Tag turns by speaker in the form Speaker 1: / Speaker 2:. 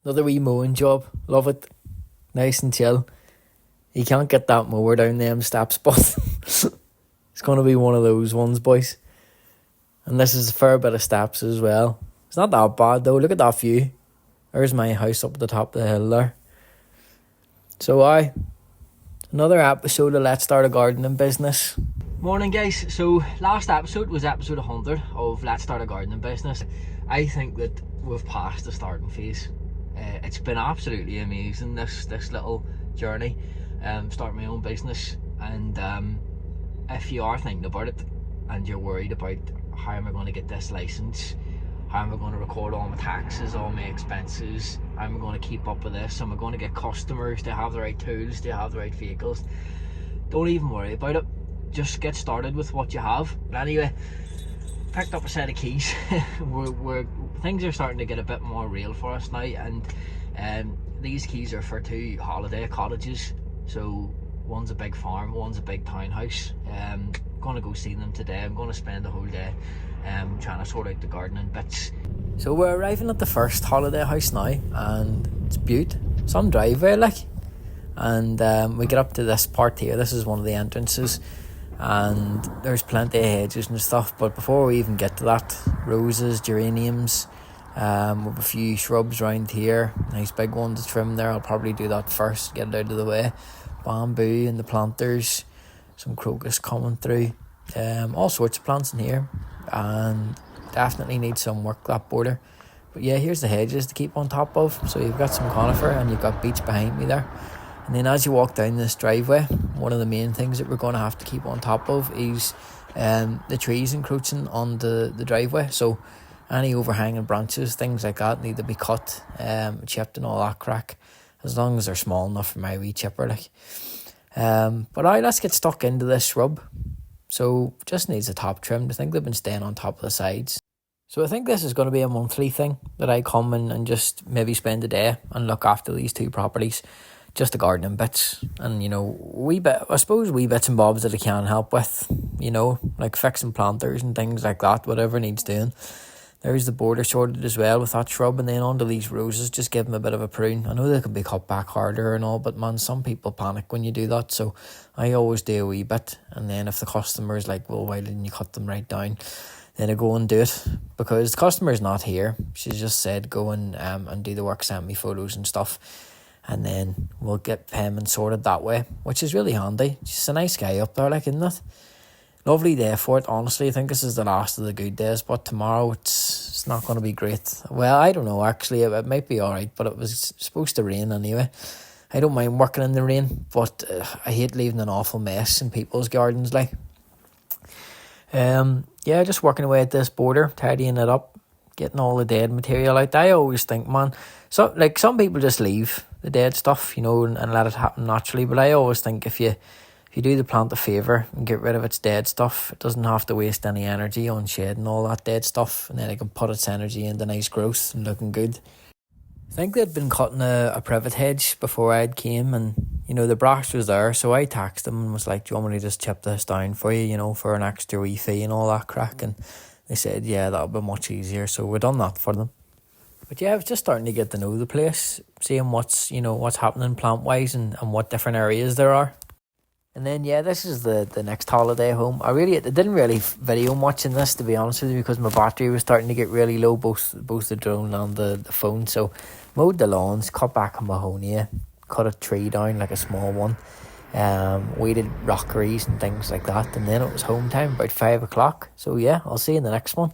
Speaker 1: Another wee mowing job. Love it. Nice and chill. You can't get that mower down them steps, but it's going to be one of those ones, boys. And this is a fair bit of steps as well. It's not that bad though. Look at that view. There's my house up at the top of the hill there. So another episode of Let's Start a Gardening Business. Morning guys. So last episode was episode 100 of Let's Start a Gardening Business. I think that we've passed the starting phase. It's been absolutely amazing, this little journey, starting my own business. And if you are thinking about it and you're worried about how am I going to get this license, how am I going to record all my taxes, all my expenses, how am I going to keep up with this, am I going to get customers, do I have the right tools, do I have the right vehicles, don't even worry about it. Just get started with what you have. But anyway, picked up a set of keys. Things are starting to get a bit more real for us now, and these keys are for 2 holiday cottages. So one's a big farm, one's a big townhouse. I'm gonna go see them today. I'm gonna spend the whole day trying to sort out the gardening bits. So we're arriving at the first holiday house now, and it's beaut. Some driveway like, and we get up to this part here. This is one of the entrances, and there's plenty of hedges and stuff. But before we even get to that, roses, geraniums, we have a few shrubs around here, nice big one to trim there. I'll probably do that first, get it out of the way. Bamboo and the planters, some crocus coming through, all sorts of plants in here, and definitely need some work, that border. But yeah, here's the hedges to keep on top of. So you've got some conifer and you've got beech behind me there. And then as you walk down this driveway, one of the main things that we're going to have to keep on top of is the trees encroaching on the driveway. So any overhanging branches, things like that, need to be cut, chipped and all that crack, as long as they're small enough for my wee chipper. But let's get stuck into this shrub. So just needs a top trimmed. I think they've been staying on top of the sides. So I think this is going to be a monthly thing that I come and just maybe spend a day and look after these 2 properties. Just the gardening bits, and wee bits and bobs that I can help with, like fixing planters and things like that, whatever needs doing. There's the border sorted as well with that shrub, and then onto these roses, just give them a bit of a prune. I know they can be cut back harder and all, but man, some people panic when you do that, so I always do a wee bit. And then if the customer's like, well, why didn't you cut them right down, then I go and do it, because the customer's not here. She just said go and do the work, send me photos and stuff, and then we'll get payment sorted that way, which is really handy. Just a nice guy up there, isn't it? Lovely day for it, honestly. I think this is the last of the good days, but tomorrow it's not going to be great. Well, I don't know, actually. It might be alright, but it was supposed to rain anyway. I don't mind working in the rain, but I hate leaving an awful mess in people's gardens, Yeah, just working away at this border, tidying it up, getting all the dead material out. I always think, man, so some people just leave the dead stuff, and let it happen naturally. But I always think if you do the plant a favour and get rid of its dead stuff, it doesn't have to waste any energy on shedding all that dead stuff, and then it can put its energy into nice growth and looking good. I think they'd been cutting a privet hedge before I came, and the brash was there, so I taxed them and was like, do you want me to just chip this down for you, for an extra wee fee and all that crack? And they said, yeah, that'll be much easier, so we done that for them. But yeah, I was just starting to get to know the place, seeing what's happening plant-wise and what different areas there are. And then, yeah, this is the next holiday home. I didn't really video much in this, to be honest with you, because my battery was starting to get really low, both the drone and the phone. So, mowed the lawns, cut back a mahonia, cut a tree down, like a small one, weeded rockeries and things like that. And then it was home time, about 5 o'clock. So, yeah, I'll see you in the next one.